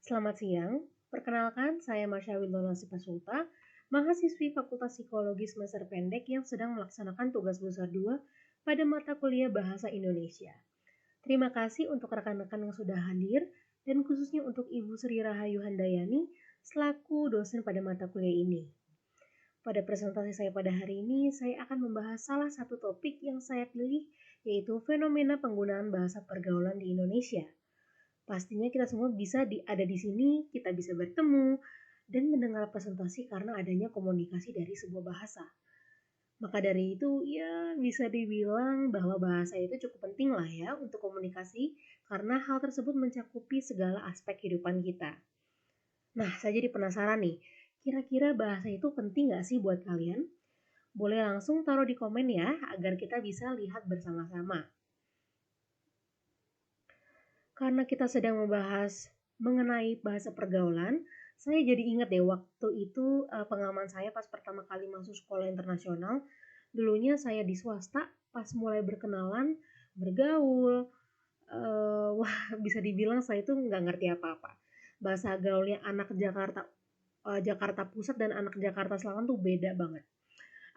Selamat siang, perkenalkan saya Marsha Wilona Sipasulta, mahasiswi Fakultas Psikologi semester pendek yang sedang melaksanakan tugas besar 2 pada mata kuliah Bahasa Indonesia. Terima kasih untuk rekan-rekan yang sudah hadir dan khususnya untuk Ibu Sri Rahayu Handayani selaku dosen pada mata kuliah ini. Pada presentasi saya pada hari ini, saya akan membahas salah satu topik yang saya pilih, yaitu fenomena penggunaan bahasa pergaulan di Indonesia. Pastinya kita semua ada di sini, kita bisa bertemu dan mendengar presentasi karena adanya komunikasi dari sebuah bahasa. Maka dari itu, ya bisa dibilang bahwa bahasa itu cukup penting lah ya untuk komunikasi karena hal tersebut mencakupi segala aspek kehidupan kita. Nah, saya jadi penasaran nih, kira-kira bahasa itu penting nggak sih buat kalian? Boleh langsung taruh di komen ya, agar kita bisa lihat bersama-sama. Karena kita sedang membahas mengenai bahasa pergaulan, saya jadi ingat deh waktu itu pengalaman saya pas pertama kali masuk sekolah internasional. Dulunya saya di swasta, pas mulai berkenalan, bergaul, wah bisa dibilang saya itu nggak ngerti apa-apa. Bahasa gaulnya anak Jakarta Pusat dan anak Jakarta Selatan tuh beda banget.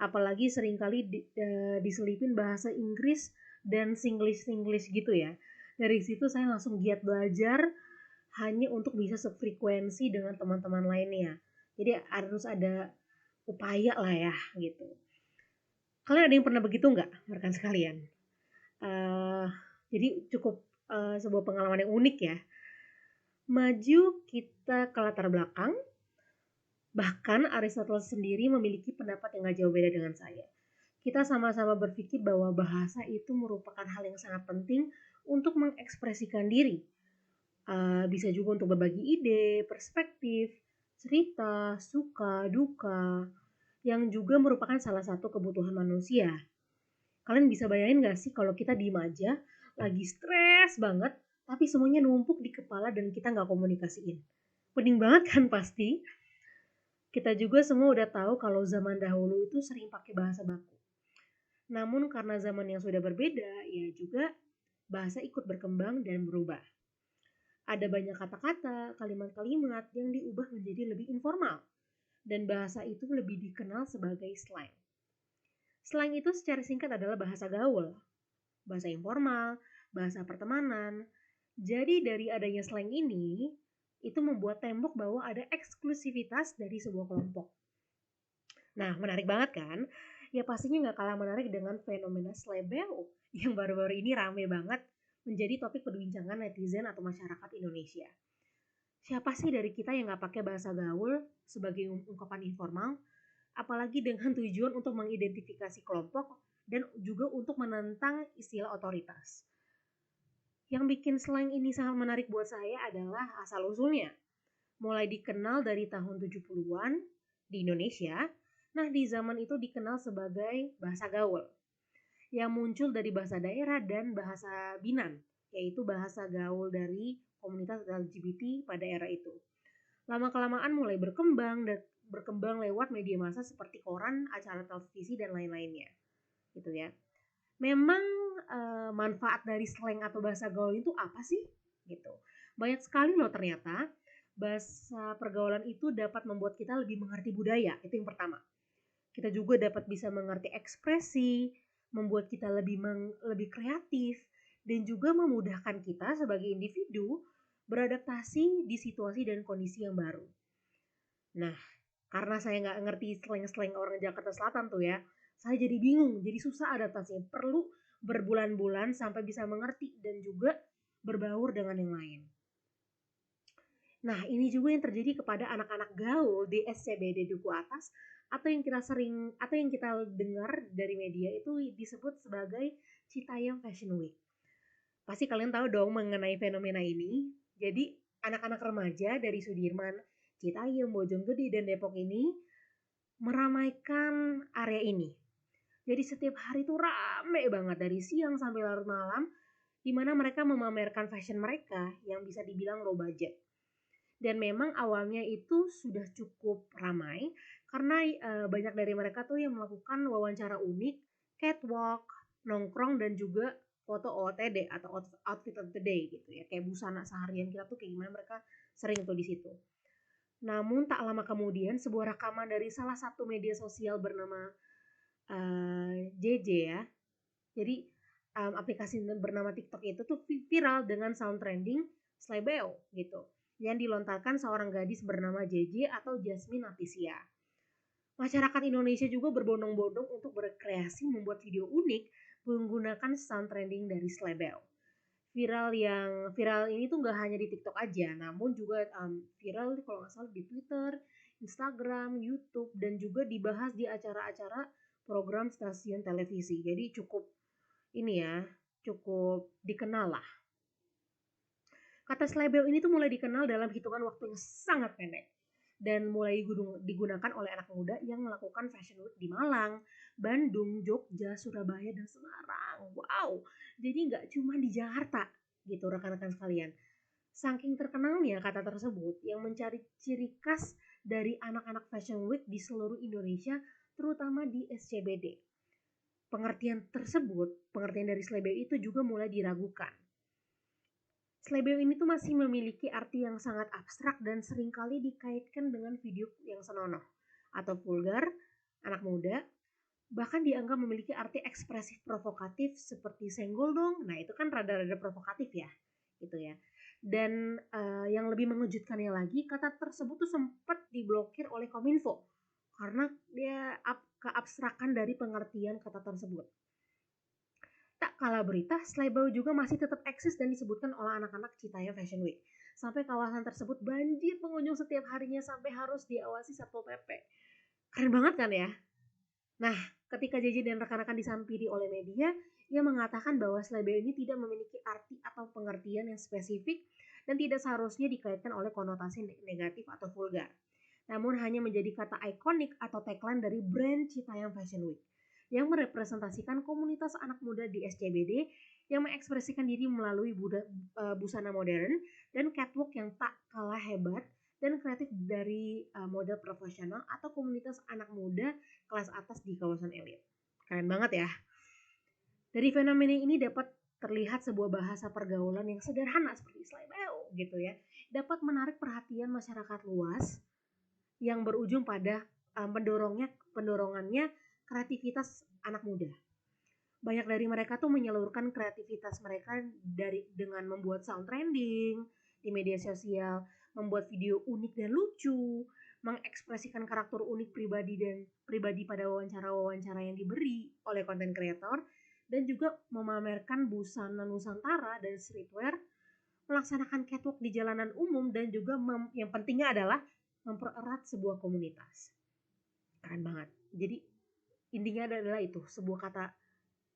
Apalagi seringkali diselipin bahasa Inggris dan Singlish gitu ya. Dari situ saya langsung giat belajar hanya untuk bisa sefrekuensi dengan teman-teman lainnya. Jadi harus ada upaya lah ya gitu. Kalian ada yang pernah begitu nggak, rekan sekalian? Uh, jadi cukup sebuah pengalaman yang unik ya. Maju kita ke latar belakang, bahkan Aristoteles sendiri memiliki pendapat yang gak jauh beda dengan saya. Kita sama-sama berpikir bahwa bahasa itu merupakan hal yang sangat penting untuk mengekspresikan diri. Bisa juga untuk berbagi ide, perspektif, cerita, suka, duka, yang juga merupakan salah satu kebutuhan manusia. Kalian bisa bayangin gak sih kalau kita diem aja, lagi stres banget, tapi semuanya numpuk di kepala dan kita gak komunikasiin. Pening banget kan pasti? Kita juga semua udah tahu kalau zaman dahulu itu sering pakai bahasa baku. Namun karena zaman yang sudah berbeda, ya juga bahasa ikut berkembang dan berubah. Ada banyak kata-kata, kalimat-kalimat yang diubah menjadi lebih informal. Dan bahasa itu lebih dikenal sebagai slang. Slang itu secara singkat adalah bahasa gaul, bahasa informal, bahasa pertemanan. Jadi dari adanya slang ini, itu membuat tembok bahwa ada eksklusivitas dari sebuah kelompok. Nah, menarik banget kan? Ya pastinya nggak kalah menarik dengan fenomena slebeo yang baru-baru ini rame banget menjadi topik perbincangan netizen atau masyarakat Indonesia. Siapa sih dari kita yang nggak pakai bahasa gaul sebagai ungkapan informal, apalagi dengan tujuan untuk mengidentifikasi kelompok dan juga untuk menentang istilah otoritas. Yang bikin slang ini sangat menarik buat saya adalah asal-usulnya. Mulai dikenal dari tahun 70-an di Indonesia. Nah, di zaman itu dikenal sebagai bahasa gaul yang muncul dari bahasa daerah dan bahasa binan, yaitu bahasa gaul dari komunitas LGBT pada era itu. Lama-kelamaan mulai berkembang lewat media massa seperti koran, acara televisi dan lain-lainnya. Gitu ya. Memang manfaat dari slang atau bahasa gaul itu apa sih? Gitu. Banyak sekali loh ternyata. Bahasa pergaulan itu dapat membuat kita lebih mengerti budaya, itu yang pertama. Kita juga dapat bisa mengerti ekspresi, membuat kita lebih kreatif, dan juga memudahkan kita sebagai individu beradaptasi di situasi dan kondisi yang baru. Nah, karena saya nggak ngerti slang-slang orang Jakarta Selatan tuh ya, saya jadi bingung, jadi susah adaptasinya. Perlu berbulan-bulan sampai bisa mengerti dan juga berbaur dengan yang lain. Nah, ini juga yang terjadi kepada anak-anak gaul di SCBD Duku Atas atau yang kita dengar dari media itu disebut sebagai Citayam Fashion Week. Pasti kalian tahu dong mengenai fenomena ini. Jadi, anak-anak remaja dari Sudirman, Citayam, Bojonggede dan Depok ini meramaikan area ini. Jadi setiap hari itu rame banget dari siang sampai larut malam di mana mereka memamerkan fashion mereka yang bisa dibilang low budget. Dan memang awalnya itu sudah cukup ramai karena banyak dari mereka tuh yang melakukan wawancara unik, catwalk, nongkrong dan juga foto OOTD atau outfit of the day gitu ya, kayak busana seharian kita tuh kayak gimana, mereka sering tuh di situ. Namun tak lama kemudian sebuah rekaman dari salah satu media sosial bernama JJ ya. Jadi aplikasi bernama TikTok itu tuh viral dengan sound trending Slebeo gitu, yang dilontarkan seorang gadis bernama JJ atau Jasmine Natisia. Masyarakat Indonesia juga berbondong-bondong untuk berkreasi membuat video unik menggunakan sound trending dari Slebeo. Viral ini tuh nggak hanya di TikTok aja, namun juga viral kalau nggak salah di Twitter, Instagram, YouTube, dan juga dibahas di acara-acara program stasiun televisi. Jadi cukup ini ya, cukup dikenal lah. Kata Slebeo ini tuh mulai dikenal dalam hitungan waktu yang sangat pendek dan mulai digunakan oleh anak muda yang melakukan fashion week di Malang, Bandung, Jogja, Surabaya, dan Semarang. Wow, jadi nggak cuma di Jakarta gitu rekan-rekan sekalian. Saking terkenalnya kata tersebut yang mencari ciri khas dari anak-anak fashion week di seluruh Indonesia, terutama di SCBD. Pengertian dari Slebeo itu juga mulai diragukan. Slebeo ini tuh masih memiliki arti yang sangat abstrak dan seringkali dikaitkan dengan video yang senonoh atau vulgar, anak muda, bahkan dianggap memiliki arti ekspresif provokatif seperti senggol dong. Nah, itu kan rada-rada provokatif ya, gitu ya. Dan yang lebih mengejutkannya lagi, kata tersebut tuh sempat diblokir oleh Kominfo karena dia keabstrakan dari pengertian kata tersebut. Tak kalah berita, Slebeo juga masih tetap eksis dan disebutkan oleh anak-anak Citayam Fashion Week. Sampai kawasan tersebut banjir pengunjung setiap harinya sampai harus diawasi Satpol PP. Keren banget kan ya? Nah, ketika JJ dan rekan-rekan disampiri oleh media, ia mengatakan bahwa Slebeo ini tidak memiliki arti atau pengertian yang spesifik dan tidak seharusnya dikaitkan oleh konotasi negatif atau vulgar. Namun hanya menjadi kata ikonik atau tagline dari brand Citayam Fashion Week yang merepresentasikan komunitas anak muda di SCBD yang mengekspresikan diri melalui busana modern dan catwalk yang tak kalah hebat dan kreatif dari model profesional atau komunitas anak muda kelas atas di kawasan elit. Keren banget ya. Dari fenomena ini dapat terlihat sebuah bahasa pergaulan yang sederhana seperti Slebeo gitu ya, dapat menarik perhatian masyarakat luas yang berujung pada pendorongnya kreativitas anak muda. Banyak dari mereka tuh menyalurkan kreativitas mereka dengan membuat sound trending di media sosial, membuat video unik dan lucu, mengekspresikan karakter unik pribadi pada wawancara-wawancara yang diberi oleh konten kreator, dan juga memamerkan busana Nusantara dan streetwear, melaksanakan catwalk di jalanan umum, dan juga yang pentingnya adalah mempererat sebuah komunitas. Keren banget. Jadi intinya adalah itu, sebuah kata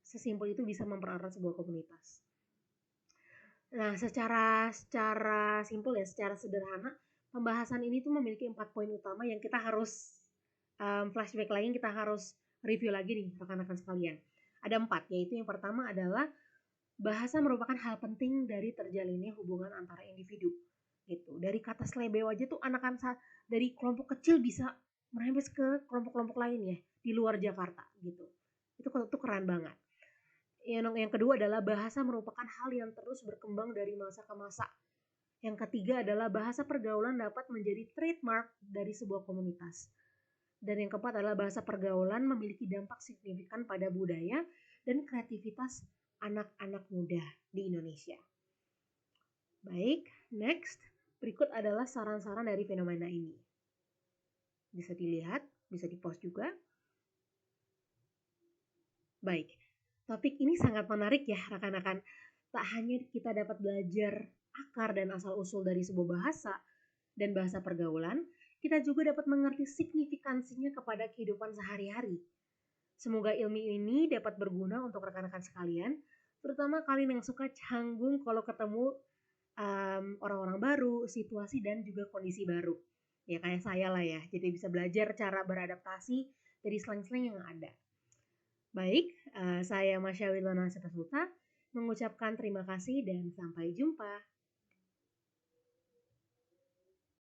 sesimpel itu bisa mempererat sebuah komunitas. Nah, secara simpel ya, secara sederhana, pembahasan ini tuh memiliki 4 poin utama yang kita harus flashback lagi, kita harus review lagi nih rekan-rekan sekalian. Ada 4, yaitu yang pertama adalah bahasa merupakan hal penting dari terjalinnya hubungan antara individu. Gitu. Dari kata Slebeo aja tuh anak-anak dari kelompok kecil bisa merembes ke kelompok-kelompok lain ya di luar Jakarta gitu. Itu keren banget. Yang kedua adalah bahasa merupakan hal yang terus berkembang dari masa ke masa. Yang ketiga adalah bahasa pergaulan dapat menjadi trademark dari sebuah komunitas. Dan yang keempat adalah bahasa pergaulan memiliki dampak signifikan pada budaya dan kreativitas anak-anak muda di Indonesia. Baik, next. Berikut adalah saran-saran dari fenomena ini. Bisa dilihat, bisa di-post juga. Baik, topik ini sangat menarik ya rekan-rekan. Tak hanya kita dapat belajar akar dan asal-usul dari sebuah bahasa dan bahasa pergaulan, kita juga dapat mengerti signifikansinya kepada kehidupan sehari-hari. Semoga ilmu ini dapat berguna untuk rekan-rekan sekalian, terutama kalian yang suka canggung kalau ketemu orang-orang baru, situasi dan juga kondisi baru. Ya kayak saya lah ya, jadi bisa belajar cara beradaptasi dari slang-slang yang ada. Baik, saya Masya Wilona Sepasuta mengucapkan terima kasih dan sampai jumpa.